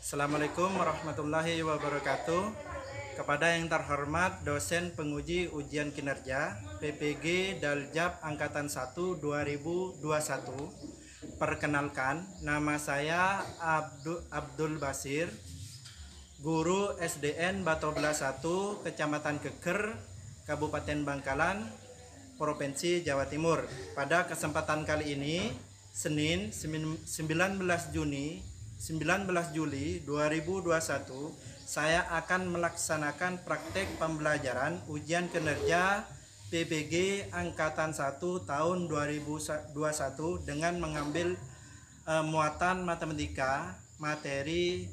Assalamualaikum warahmatullahi wabarakatuh. Kepada yang terhormat dosen penguji ujian kinerja PPG Daljab Angkatan 1 2021. Perkenalkan, nama saya Abdul Basir, guru SDN Batobla 1, Kecamatan Keker, Kabupaten Bangkalan, Provinsi Jawa Timur. Pada kesempatan kali ini, Senin 19 Juli 2021, saya akan melaksanakan praktek pembelajaran ujian kinerja PPG Angkatan 1 tahun 2021 dengan mengambil muatan matematika materi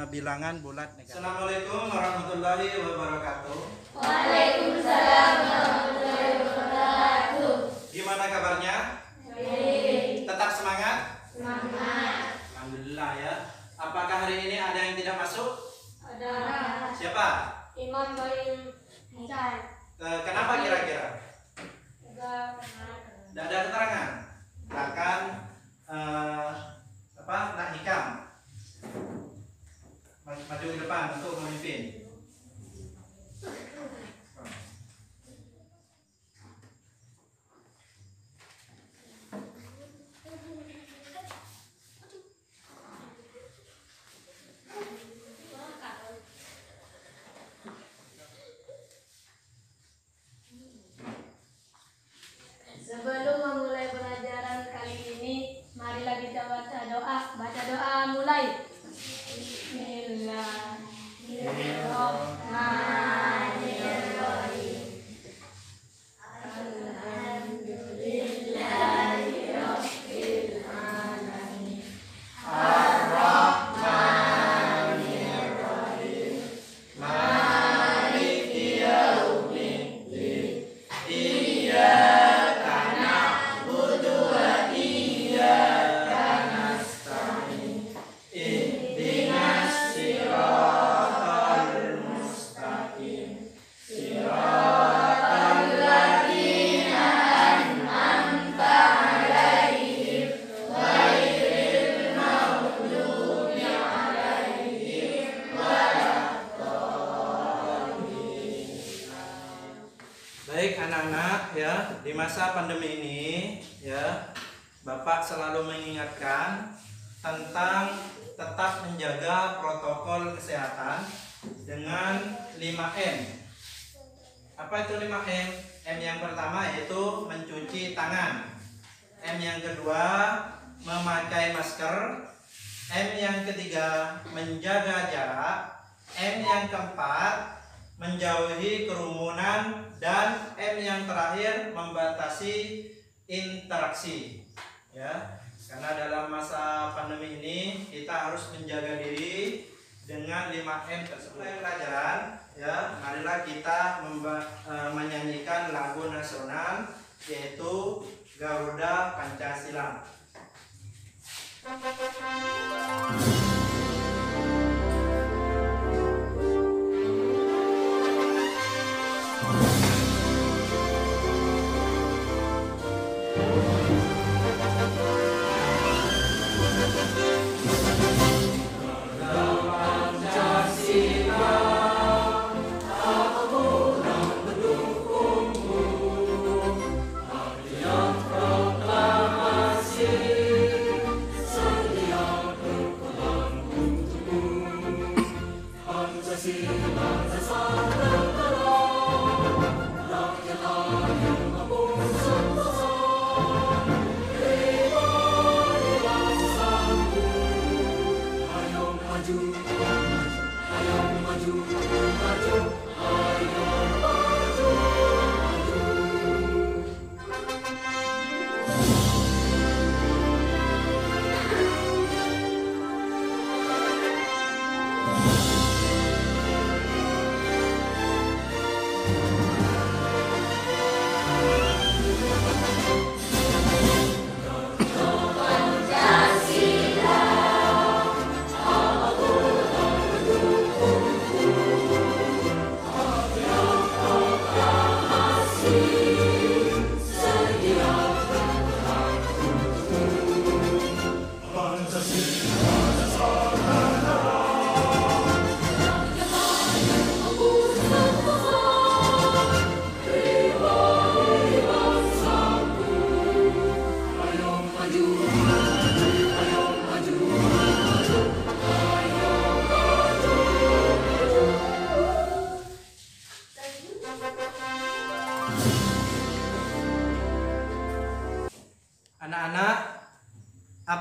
bilangan bulat negatif. Assalamualaikum warahmatullahi wabarakatuh. Waalaikumsalam warahmatullahi wabarakatuh. Gimana kabarnya? Baik. Tetap semangat? Semangat. Alhamdulillah ya. Apakah hari ini ada yang tidak masuk? Ada. Siapa? Imam Baim Hasan. Kenapa kira-kira? Tidak Tidak ada keterangan. Akan Nak Hikam maju ke depan untuk memimpin. Sebelum memulai pelajaran kali ini, marilah kita baca doa. Baca doa mulai. Bismillahirrahmanirrahim. Alhamdulillahirabbil alamin. Ar-Rahmanirrahim. Maliki yaumiddin. Iyyaka na'budu wa iyyaka nasta'in. Ihdinas siratal mustaqim. Siratal ladzina an'amta 'alaihim ghairil maghdubi 'alaihim waladdallin. Baik anak-anak ya, di masa pandemi ini ya, Bapak selalu mengingatkan tentang tetap menjaga protokol kesehatan dengan 5M. Apa itu 5M? M yang pertama yaitu mencuci tangan. M yang kedua memakai masker. M yang ketiga menjaga jarak. M yang keempat menjauhi kerumunan, dan M yang terakhir membatasi interaksi. Ya, karena dalam masa pandemi ini kita harus menjaga diri dengan 5M tersebut. Mulai pelajaran, ya, marilah kita menyanyikan lagu nasional yaitu Garuda Pancasila. Sedia berkeluarga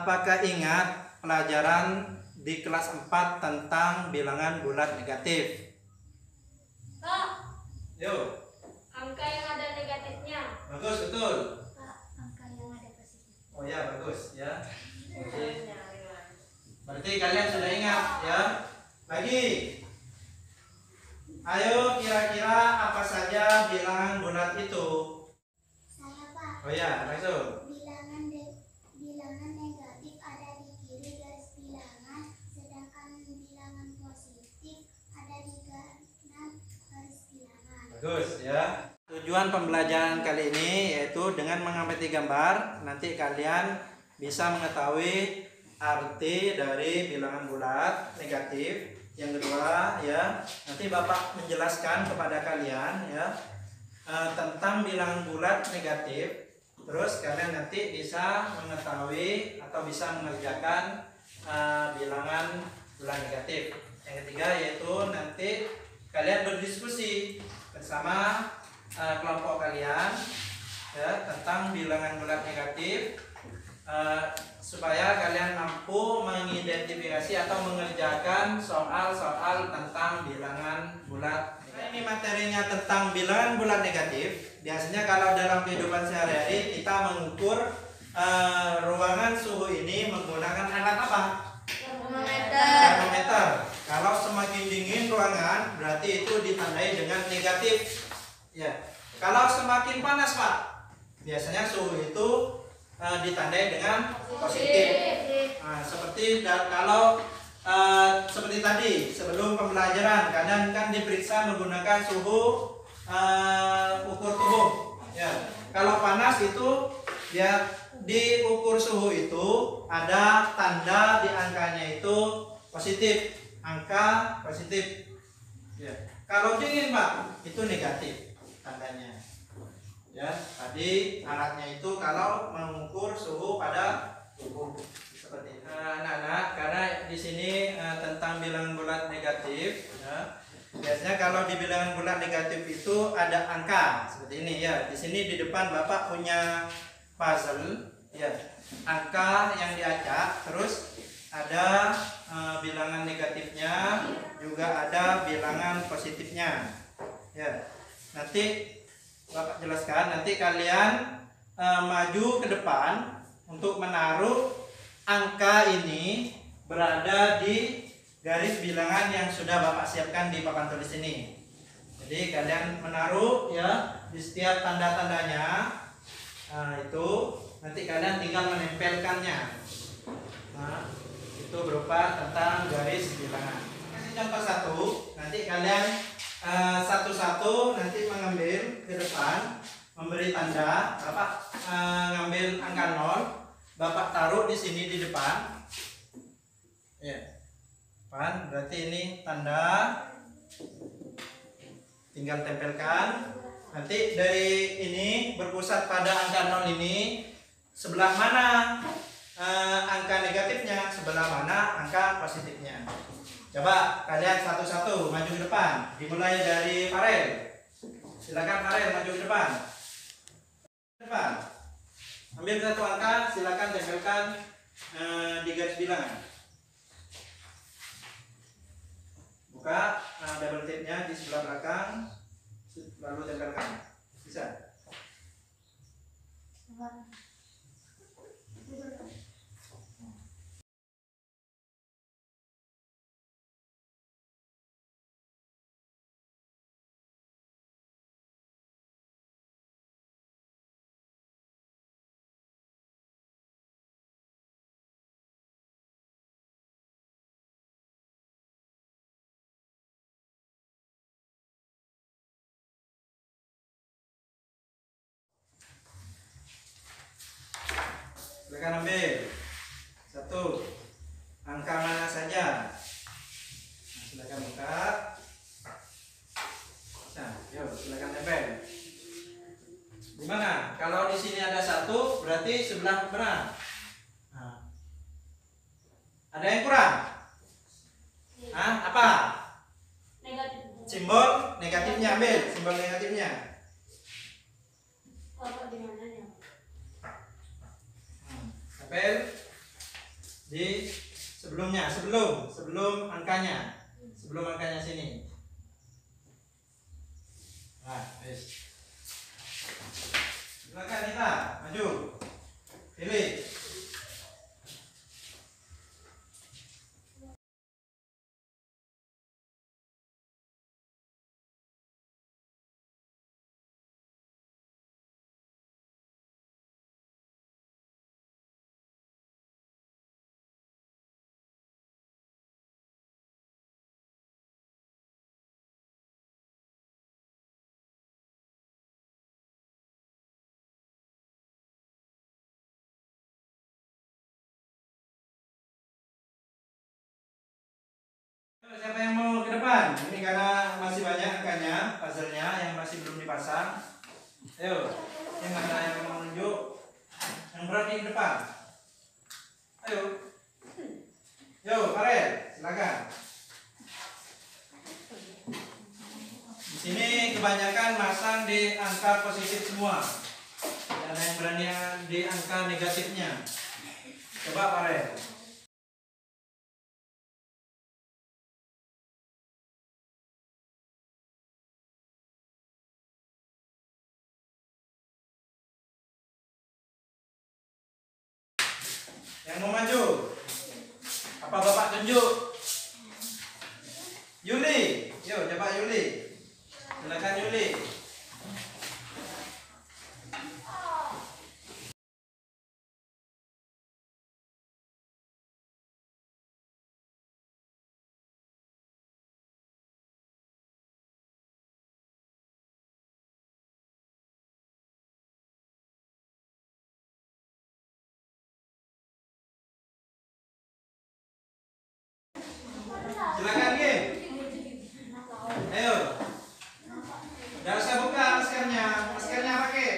apakah ingat pelajaran di kelas 4 tentang bilangan bulat negatif? Kak, Yuk. angka yang ada negatifnya. Bagus, betul. Kak, angka yang ada positif. Oh ya, bagus ya. Oke. Berarti kalian sudah ingat ya. Lagi. Ayo kira-kira apa saja bilangan bulat itu? Saya Pak, Oh ya, langsung. bilangan negatif ada di kiri garis bilangan, sedangkan bilangan positif ada di kanan garis bilangan. Bagus ya. Tujuan pembelajaran kali ini yaitu dengan mengamati gambar, nanti kalian bisa mengetahui arti dari bilangan bulat negatif. Yang kedua ya, nanti Bapak menjelaskan kepada kalian ya tentang bilangan bulat negatif. Terus kalian nanti bisa mengetahui atau bisa mengerjakan bilangan bulat negatif. Yang ketiga yaitu nanti kalian berdiskusi bersama kelompok kalian ya tentang bilangan bulat negatif supaya kalian mampu mengidentifikasi atau mengerjakan soal-soal tentang bilangan bulat. Nah, ini materinya tentang bilangan bulat negatif. Biasanya kalau dalam kehidupan sehari-hari kita mengukur ruangan suhu ini menggunakan alat apa? Termometer. Kalau semakin dingin ruangan berarti itu ditandai dengan negatif. Ya. Kalau semakin panas, Pak, biasanya suhu itu ditandai dengan positif. Nah, seperti kalau seperti tadi sebelum pembelajaran kalian kan diperiksa menggunakan suhu ukur tubuh. Ya. Kalau panas itu ya diukur suhu itu ada tanda di angkanya itu positif, angka positif. Ya. Kalau dingin Pak itu negatif tandanya. Ya, tadi alatnya itu kalau mengukur suhu pada tubuh seperti itu. Anak-anak, karena di sini tentang bilangan bulat negatif, ya, biasanya kalau di bilangan bulat negatif itu ada angka seperti ini ya. Di sini di depan Bapak punya puzzle, ya, angka yang diacak, terus ada bilangan negatifnya, juga ada bilangan positifnya. Ya, nanti Bapak jelaskan, nanti kalian maju ke depan untuk menaruh angka ini berada di garis bilangan yang sudah Bapak siapkan di papan tulis ini. Jadi kalian menaruh ya di setiap tanda-tandanya. Nah, itu nanti kalian tinggal menempelkannya. Nah, itu berupa tentang garis bilangan. Kasih contoh satu, nanti kalian satu-satu nanti mengambil ke depan, memberi tanda. Bapak ngambil angka 0, Bapak taruh di sini di depan. Ya, depan berarti ini tanda. Tinggal tempelkan. Nanti dari ini berpusat pada angka 0 ini, sebelah mana angka negatifnya, sebelah mana angka positifnya. Coba kalian satu-satu maju ke depan. Dimulai dari Farel. Silakan Farel maju ke depan. Depan. Ambil satu angka, silakan tempelkan di garis bilangan. Buka double tape-nya di sebelah belakang, lalu tempelkan. Bisa? Silakan ambil satu angka mana saja. Nah, silakan buka. Nah, yuk silakan tempel. Gimana? Kalau di sini ada satu, berarti sebelah mana? Nah. Ada yang kurang? Hah? Apa? Negatif. Simbol negatifnya ambil, simbol negatifnya. Bapak di mananya? Tempel. di sebelum angkanya sini. Nah, silakan Nita, maju, pilih. Siapa yang mau ke depan? Ini karena masih banyak angkanya, puzzle-nya yang masih belum dipasang. Ayo, yang mana yang mau menunjuk? Yang berani ke depan. Ayo. Yo, Farel, silakan. Di sini kebanyakan masang di angka positif semua. Dan yang berani di angka negatifnya. Coba Farel. Yang mau maju? Apa Bapak tunjuk? Yuli, yuk coba Yuli. Silakan Yuli. Silakan Kim. Ayo. Jangan saya buka maskernya. Maskernya pakai.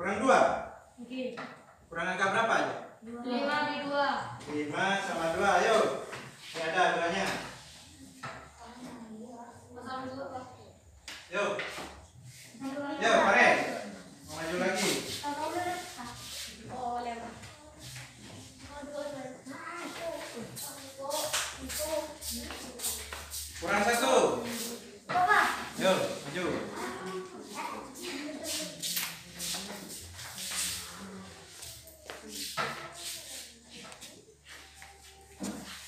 Kurang 2. Oke. Kurang angka berapa aja? 5 di 2. 5 sama 2, ayo. Ini ada duanya. Pasang 2, Pak. Yuk. Yuk, Pare. Mau maju lagi. Oh, lewat. Kurang 1. Yuk, maju.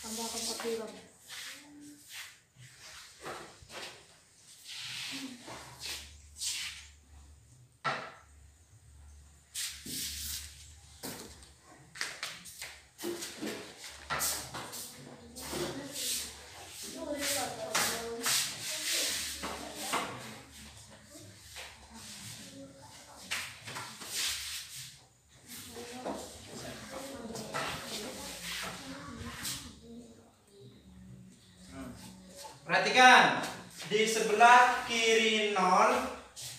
Tambah 4 kilo. Perhatikan, di sebelah kiri 0,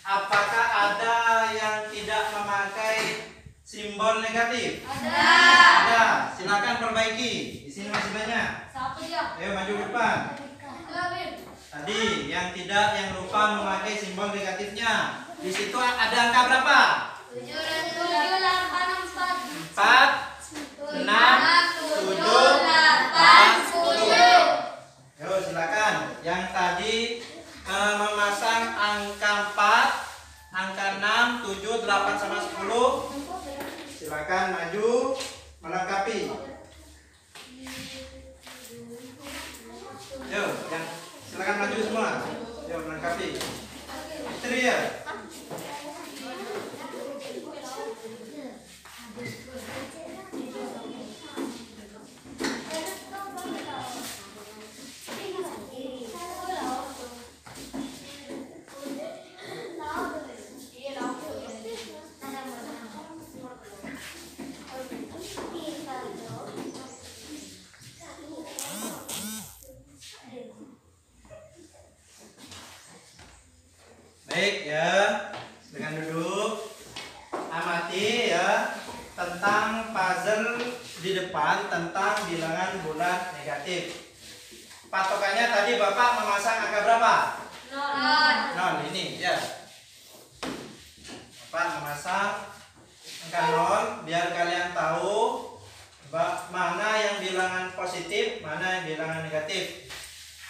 apakah ada yang tidak memakai simbol negatif? Ada. Ada. Silakan perbaiki. Di sini masih banyak. Satu ya. Ayo maju ke depan. Tadi yang lupa memakai simbol negatifnya. Di situ ada angka berapa? 7, 8, 4, 6, 7, 8, 10. Yo, silakan. Yang tadi memasang angka 4, angka 6, 7, 8 sama 10. Silakan maju melengkapi. Yo, silakan maju semua. Yo, melengkapi. Fitri ya. Baik ya, dengan duduk amati ya tentang puzzle di depan tentang bilangan bulat negatif. Patokannya tadi Bapak memasang angka berapa? 0 ini ya. Bapak memasang angka 0 biar kalian tahu mana yang bilangan positif, mana yang bilangan negatif.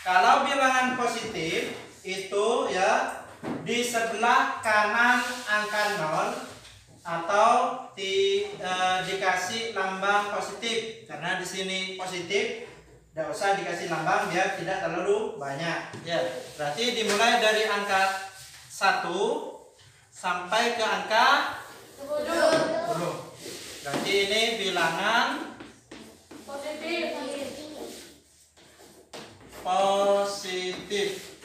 Kalau bilangan positif itu ya di sebelah kanan angka 0 atau dikasih lambang positif, karena di sini positif tidak usah dikasih lambang biar tidak terlalu banyak ya. Berarti dimulai dari angka 1 sampai ke angka 10. Berarti ini bilangan positif.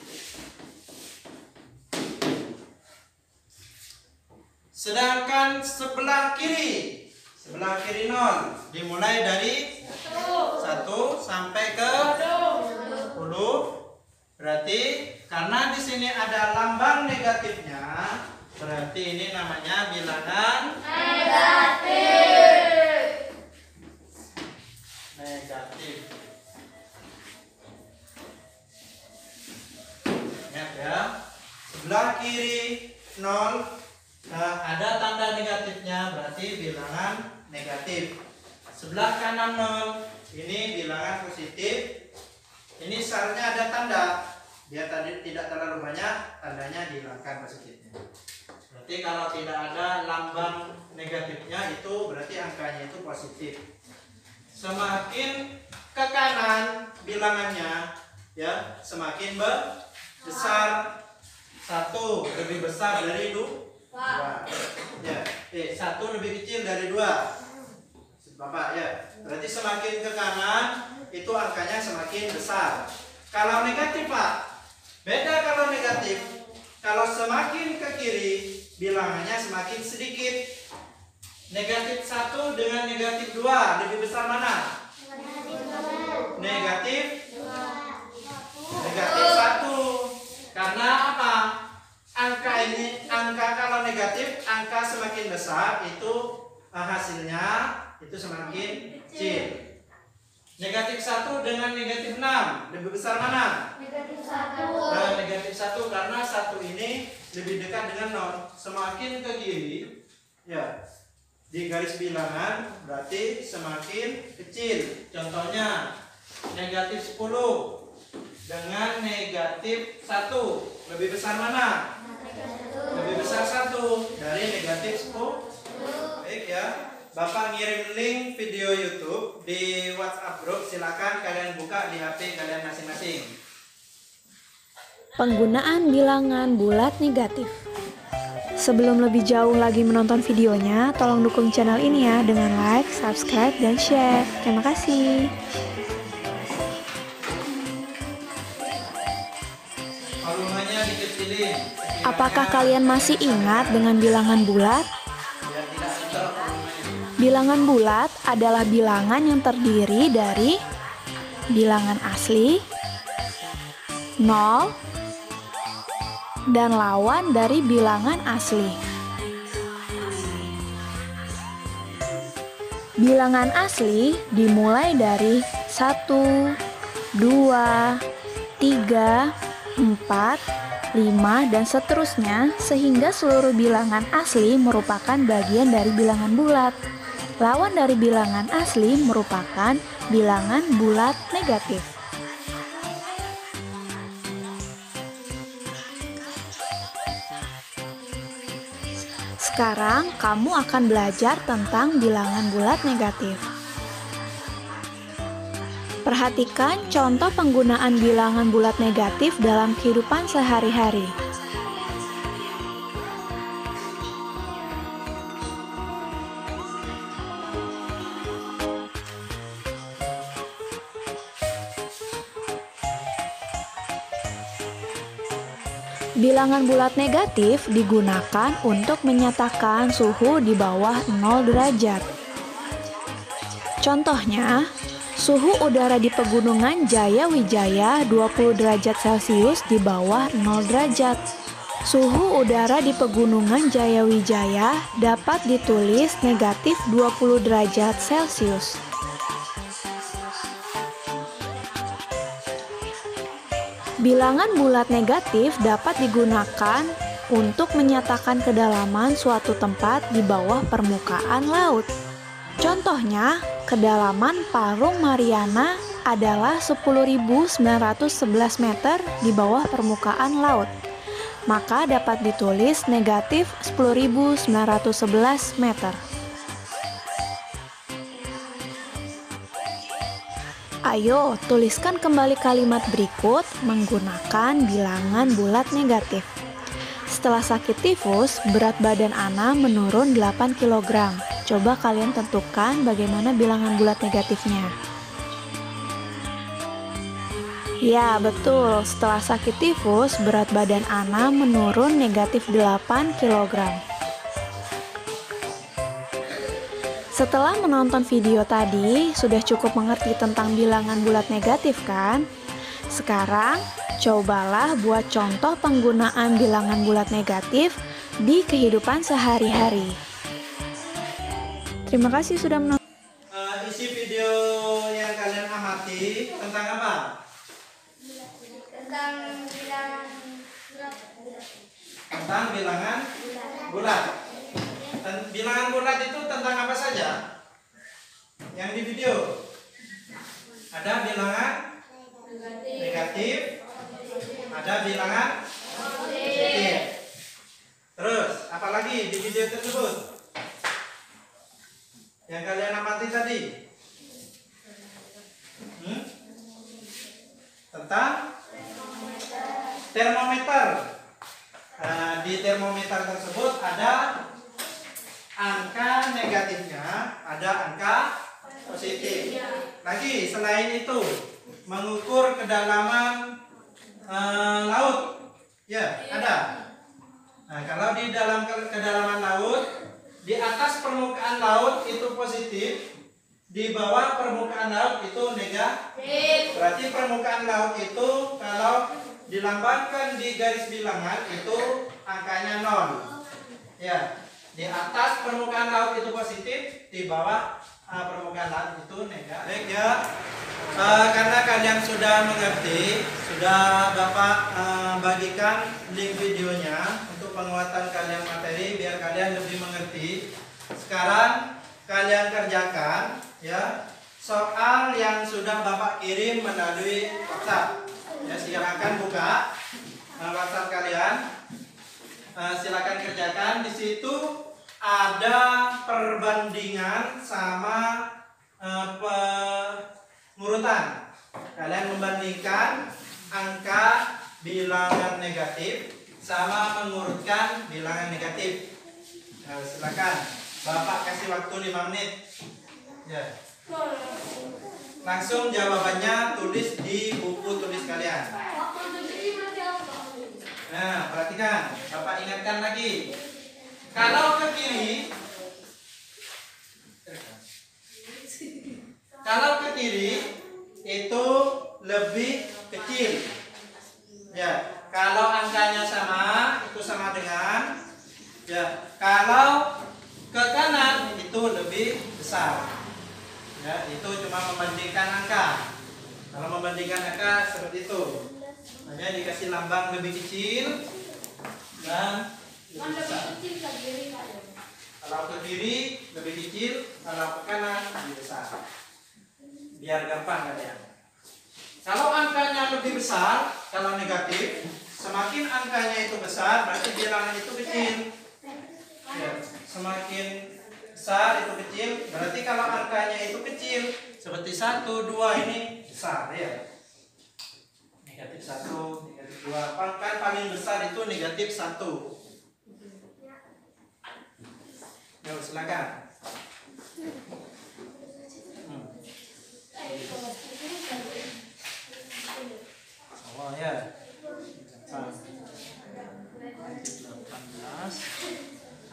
Sedangkan sebelah kiri 0 dimulai dari 1 sampai ke 10. Berarti karena di sini ada lambang negatifnya, berarti ini namanya bilangan negatif. Ingat ya, sebelah kiri 0 ada tanda negatifnya, berarti bilangan negatif. Sebelah kanan 0 ini bilangan positif. Ini seharusnya ada tanda, dia tadi tidak terlalu banyak, tandanya dihilangkan positifnya. Berarti kalau tidak ada lambang negatifnya itu berarti angkanya itu positif. Semakin ke kanan bilangannya ya semakin besar. 1 lebih besar dari 2. Ya, 1 lebih kecil dari 2. Bapak ya. Berarti semakin ke kanan itu angkanya semakin besar. Kalau negatif Pak, beda kalau negatif. Kalau semakin ke kiri bilangannya semakin sedikit. Negatif 1 dengan negatif 2 lebih besar mana? Negatif 1. Karena apa? angka kalau negatif, angka semakin besar itu hasilnya itu semakin kecil. Negatif 1 dengan negatif 6 lebih besar mana? Negatif 1. Nah, negatif 1 karena 1 ini lebih dekat dengan 0. Semakin ke kiri, ya, di garis bilangan berarti semakin kecil. Contohnya negatif 10 dengan negatif 1 lebih besar mana? Lebih besar 1 dari negatif 10. Baik ya. Bapak ngirim link video YouTube di WhatsApp group, silakan kalian buka di HP kalian masing-masing. Penggunaan bilangan bulat negatif. Sebelum lebih jauh lagi menonton videonya, tolong dukung channel ini ya dengan like, subscribe, dan share. Terima kasih. Volumenya dikecilin. Apakah kalian masih ingat dengan bilangan bulat? Biar tidak bentrok volumenya. Bilangan bulat adalah bilangan yang terdiri dari bilangan asli, 0, dan lawan dari bilangan asli. Bilangan asli dimulai dari 1, 2, 3, 4, 5, dan seterusnya sehingga seluruh bilangan asli merupakan bagian dari bilangan bulat. Lawan dari bilangan asli merupakan bilangan bulat negatif. Sekarang kamu akan belajar tentang bilangan bulat negatif. Perhatikan contoh penggunaan bilangan bulat negatif dalam kehidupan sehari-hari. Bilangan bulat negatif digunakan untuk menyatakan suhu di bawah 0 derajat. Contohnya, suhu udara di pegunungan Jaya Wijaya 20 derajat Celcius di bawah 0 derajat. Suhu udara di pegunungan Jaya Wijaya dapat ditulis negatif 20 derajat Celcius. Bilangan bulat negatif dapat digunakan untuk menyatakan kedalaman suatu tempat di bawah permukaan laut. Contohnya, kedalaman Parung Mariana adalah 10.911 meter di bawah permukaan laut. Maka dapat ditulis negatif 10.911 meter. Ayo, tuliskan kembali kalimat berikut menggunakan bilangan bulat negatif. Setelah sakit tifus, berat badan Ana menurun 8 kg. Coba kalian tentukan bagaimana bilangan bulat negatifnya. Ya, betul. Setelah sakit tifus, berat badan Ana menurun negatif 8 kg. Setelah menonton video tadi, sudah cukup mengerti tentang bilangan bulat negatif kan? Sekarang, cobalah buat contoh penggunaan bilangan bulat negatif di kehidupan sehari-hari. Terima kasih sudah menonton. Isi video yang kalian amati tentang apa? Tentang bilangan bulat. Tentang bilangan bulat. Bilangan bulat itu tentang apa saja? Yang di video ada bilangan negatif, ada bilangan positif. Terus apa lagi di video tersebut yang kalian amati tadi? Tentang termometer. Di termometer tersebut ada angka negatifnya, ada angka positif. Lagi selain itu, mengukur kedalaman laut, ya ada. Nah, kalau di dalam kedalaman laut, di atas permukaan laut itu positif, di bawah permukaan laut itu negatif. Berarti permukaan laut itu kalau dilambangkan di garis bilangan itu angkanya 0. Ya, di atas permukaan laut itu positif, di bawah permukaan laut itu negatif. Baik ya, karena kalian sudah mengerti, sudah Bapak bagikan link videonya untuk penguatan kalian materi biar kalian lebih mengerti. Sekarang kalian kerjakan ya soal yang sudah Bapak kirim melalui WhatsApp. Ya, silakan buka WhatsApp kalian. Silakan kerjakan. Di situ ada perbandingan sama pengurutan. Kalian membandingkan angka bilangan negatif sama mengurutkan bilangan negatif. Silakan. Bapak kasih waktu 5 menit. Ya. Langsung jawabannya tulis di buku tulis kalian. Nah, perhatikan. Bapak ingatkan lagi. Kalau ke kiri itu lebih kecil. Ya, kalau angkanya sama, itu sama dengan ya. Kalau ke kanan itu lebih besar. Ya, itu cuma membandingkan angka. Kalau membandingkan angka seperti itu, hanya dikasih lambang lebih kecil dan lebih besar. Kalau ke kiri lebih kecil, kalau ke kanan lebih besar. Biar gampang kalian. Kalau angkanya lebih besar, kalau negatif, semakin angkanya itu besar, berarti bilangan itu kecil. Ya, semakin besar itu kecil, berarti kalau angkanya itu kecil seperti 1, 2 ini besar ya. Negatif 1, negatif 2. Kan paling besar itu negatif 1. Ya, silakan. Oh ya. Negatif 18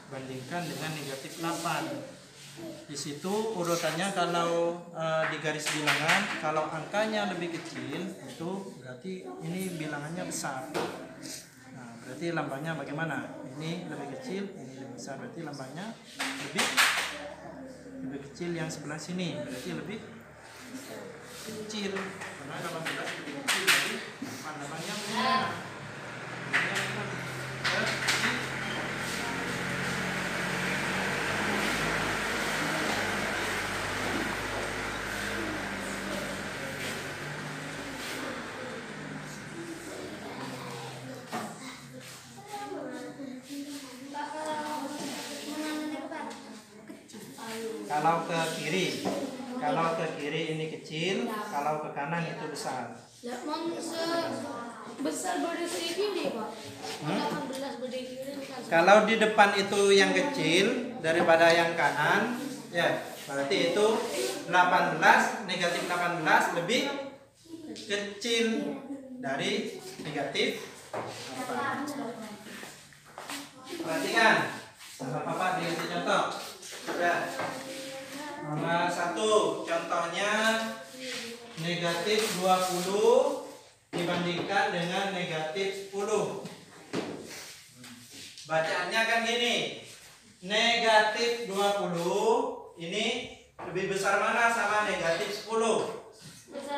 bandingkan dengan negatif 8. Di situ urutannya kalau di garis bilangan, kalau angkanya lebih kecil itu berarti ini bilangannya besar. Nah, berarti lambangnya bagaimana? Ini lebih kecil, ini lebih besar, berarti lambangnya lebih kecil yang sebelah sini, berarti lebih kecil. Karena 18 lebih kecil, jadi lambangnya bagaimana? Kalau ke kiri ini kecil, kalau ke kanan itu besar. Besar berdiri kiri, Pak. 18 berdiri kiri. Kalau di depan itu yang kecil daripada yang kanan, ya berarti itu 18, negatif 18 lebih kecil dari negatif 8. Perhatikan, sama Papa dikasih contoh. Ya. Nomor 1, contohnya negatif 20 dibandingkan dengan negatif 10. Bacaannya kan gini, negatif 20 ini lebih besar mana sama negatif 10?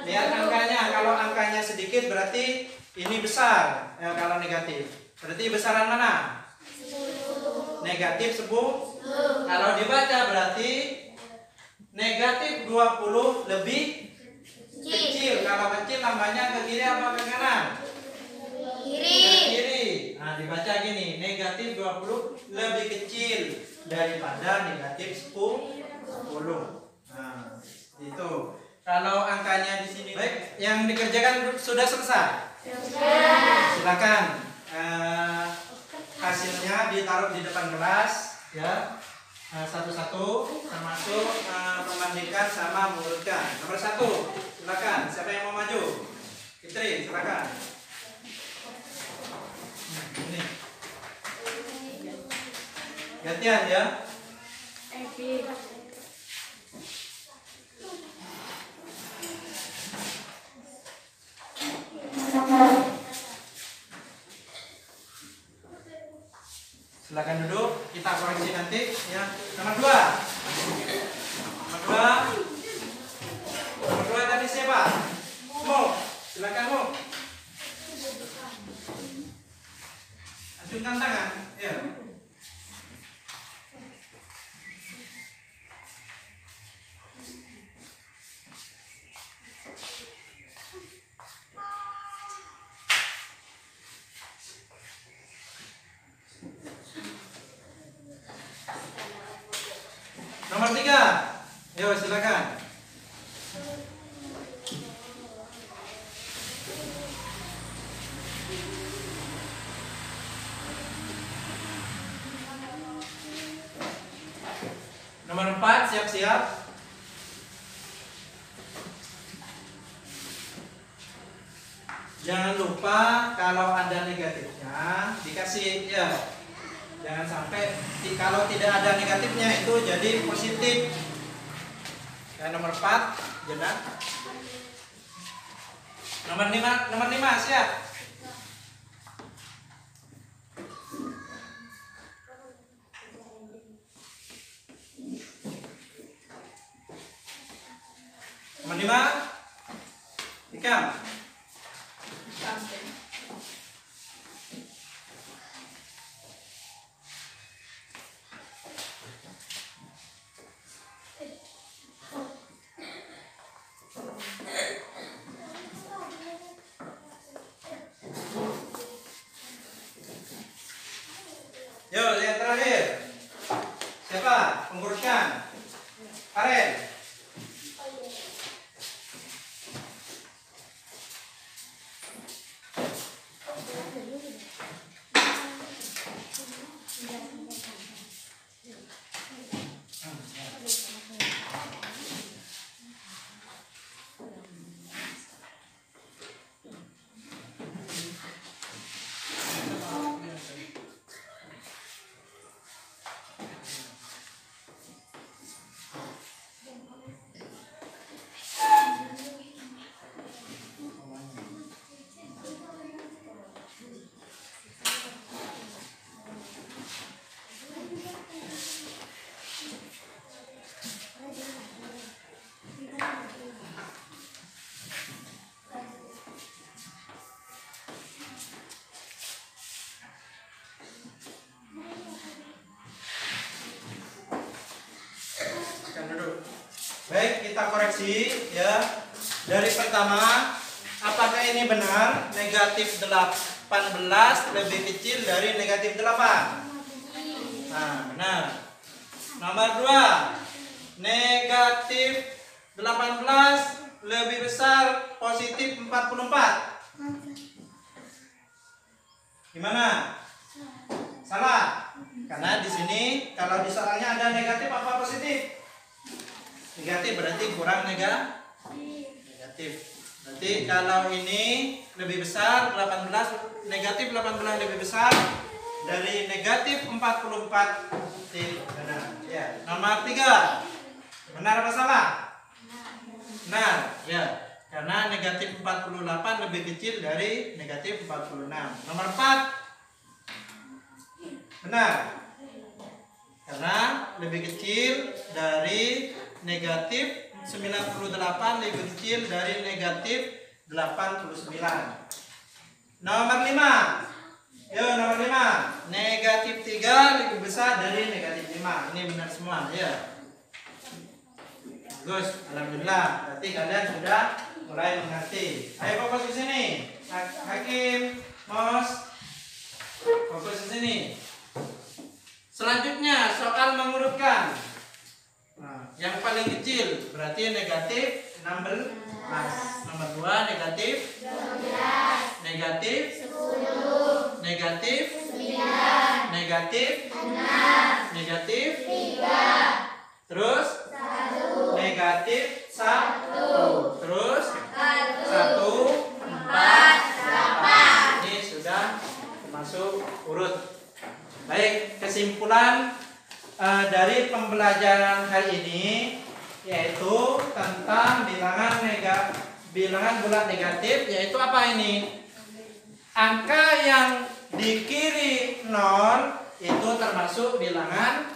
Lihat angkanya, kalau angkanya sedikit berarti ini besar ya, kalau negatif. Berarti besaran mana? 10. Negatif 10. Kalau dibaca berarti negatif 20 lebih kecil. Kalau kecil lambangnya ke kiri apa ke kanan? Kiri. Ke kiri. Nah, dibaca gini, negatif 20 lebih kecil daripada negatif 10. Nah, itu. Kalau angkanya di sini baik, yang dikerjakan sudah selesai. Silakan hasilnya ditaruh di depan kelas ya. Satu-satu termasuk membandingkan sama mengurutkan. Nomor 1, silakan. Siapa yang mau maju? Fitri, silakan. Ini. Gantian ya. Silakan duduk, kita koreksi nanti ya. Nomor 2. Nomor 2 tadi siapa? Mo. Silakan Mo. Acungkan tangan. Ya. Nomor 3. Yo, silakan. Nomor 4, siap-siap. Jangan lupa kalau ada negatifnya dikasih ya. Jangan sampai kalau tidak ada negatifnya itu jadi positif. Dan nomor 4, jenak. Nomor 5 siap. Nomor 5, Ikam. Yo, yang terakhir. Siapa? Penguruskan. Karen. Baik, kita koreksi ya. Dari pertama, apakah ini benar? Negatif 18 lebih kecil dari negatif 8. Nah, benar. Nomor 2, negatif 18 lebih besar positif 44. Gimana? Salah. Karena di sini kalau di soalnya ada negatif apa positif? Negatif berarti kurang negatif. Berarti kalau ini lebih besar 18, negatif 18 lebih besar dari negatif 44. Benar. Ya. Nomor 3. Benar apa salah? Benar. Ya. Karena negatif 48 lebih kecil dari negatif 46. Nomor 4. Benar. Karena lebih kecil dari negatif 98 lebih kecil dari negatif 89. Nomor 5. Yo, nomor 5. Negatif 3 lebih besar dari negatif 5. Ini benar semua, ya. Bagus, alhamdulillah. Berarti kalian sudah mulai mengerti. Ayo fokus ke sini. Hakim, Mos. Fokus ke sini. Selanjutnya soal mengurutkan. Nah, yang paling kecil berarti negatif 16. Nomor 2 negatif 12. Negatif 10. Negatif 9. Negatif 6. Negatif 3. Terus 1. Negatif 1. Terus 1, 4, 8. Ini sudah masuk urut. Baik, kesimpulan dari pembelajaran hari ini yaitu tentang bilangan bulat negatif, yaitu apa ini? Angka yang di kiri 0 itu termasuk bilangan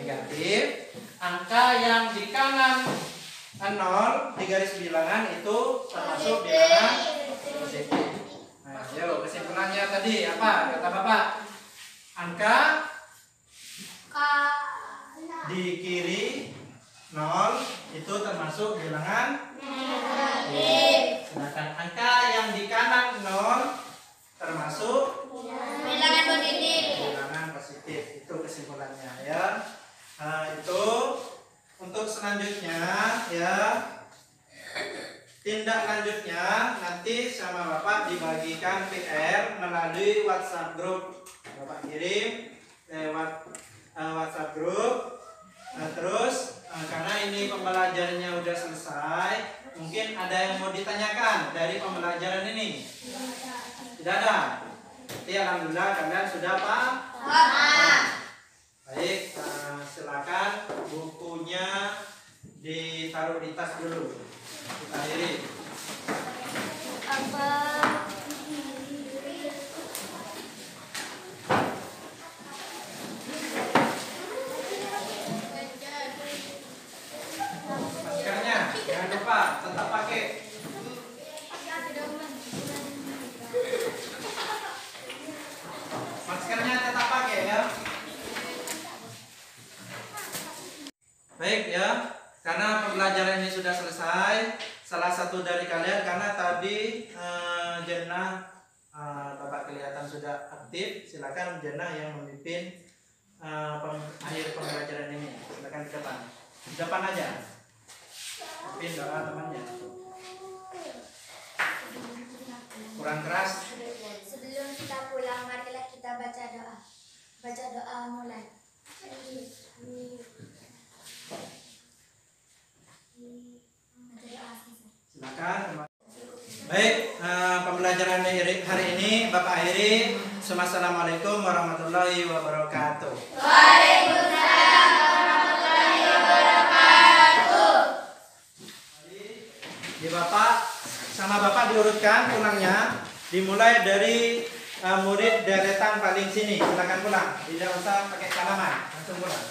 negatif. Angka yang di kanan 0 di garis bilangan itu termasuk bilangan positif. Nah, yuk kesimpulannya tadi apa kata Bapak? Angka di kiri 0 itu termasuk bilangan negatif. Sedangkan angka yang di kanan 0 termasuk Bilangan positif. bilangan positif. Itu kesimpulannya ya. Nah, itu untuk selanjutnya ya. Tindak lanjutnya nanti sama Bapak dibagikan PR melalui WhatsApp grup. Bapak kirim lewat WhatsApp grup. Nah, terus karena ini pembelajarannya udah selesai, mungkin ada yang mau ditanyakan dari pembelajaran ini? Tidak ada. Jadi alhamdulillah kalian sudah paham. Baik, silakan bukunya ditaruh di tas dulu. Kita akhiri. Maskernya jangan lupa tetap pakai. Maskernya tetap pakai ya. Baik ya, karena pembelajaran ini sudah selesai. Salah satu dari kalian karena tadi Jannah Bapak kelihatan sudah aktif, silakan Jannah yang memimpin akhir pembelajaran ini. Silakan di depan. Di depan aja. Pimpin doa temannya. Kurang keras. Sebelum kita pulang, marilah kita baca doa. Baca doa mulai. Silakan. Baik, pembelajaran hari ini Bapak akhiri. Assalamualaikum warahmatullahi wabarakatuh. Waalaikumsalam warahmatullahi wabarakatuh. Di Bapak sama Bapak diurutkan pulangnya, dimulai dari murid deretan paling sini. Silakan pulang, tidak usah pakai salaman, langsung pulang.